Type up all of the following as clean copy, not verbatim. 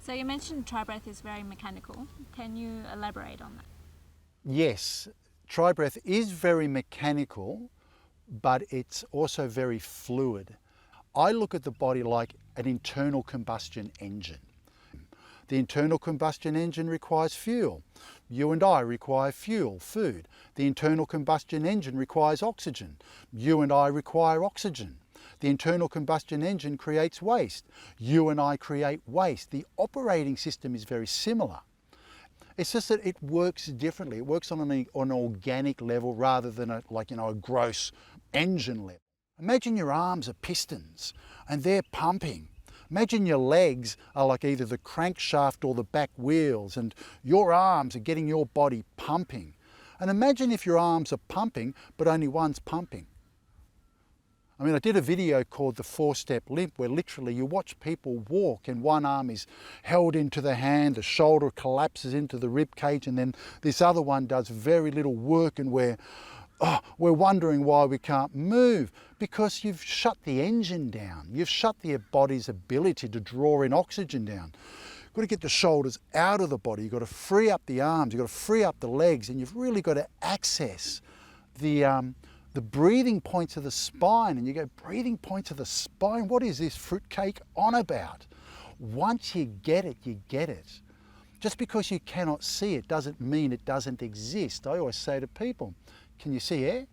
So you mentioned TriBreath is very mechanical. Can you elaborate on that? Yes, TriBreath is very mechanical, but it's also very fluid. I look at the body like an internal combustion engine. The internal combustion engine requires fuel. You and I require fuel, food. The internal combustion engine requires oxygen. You and I require oxygen. The internal combustion engine creates waste. You and I create waste. The operating system is very similar. It's just that it works differently. It works on an organic level rather than a gross engine level. Imagine your arms are pistons and they're pumping. Imagine your legs are like either the crankshaft or the back wheels, and your arms are getting your body pumping. And imagine if your arms are pumping, but only one's pumping. I mean, I did a video called the 4-step limp, where literally you watch people walk and one arm is held into the hand, the shoulder collapses into the rib cage, and then this other one does very little work, and we're wondering why we can't move, because you've shut the engine down. You've shut the body's ability to draw in oxygen down. You've got to get the shoulders out of the body. You've got to free up the arms. You've got to free up the legs, and you've really got to access the breathing points of the spine. And you go, breathing points of the spine? What is this fruitcake on about? Once you get it, you get it. Just because you cannot see it doesn't mean it doesn't exist. I always say to people, can you see air?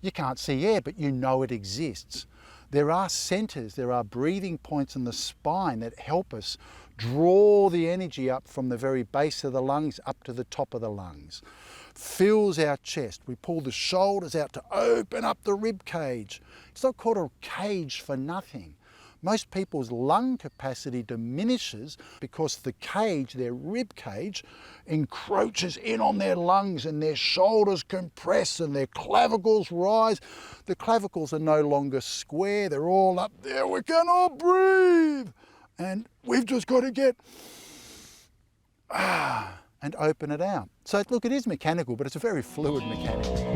You can't see air, but you know it exists. There are centers, there are breathing points in the spine that help us draw the energy up from the very base of the lungs up to the top of the lungs. Fills our chest. We pull the shoulders out to open up the rib cage. It's not called a cage for nothing. Most people's lung capacity diminishes because the cage, their rib cage, encroaches in on their lungs, and their shoulders compress and their clavicles rise. The clavicles are no longer square, they're all up there. We cannot breathe. And we've just got to get and open it out. So look, it is mechanical, but it's a very fluid mechanical.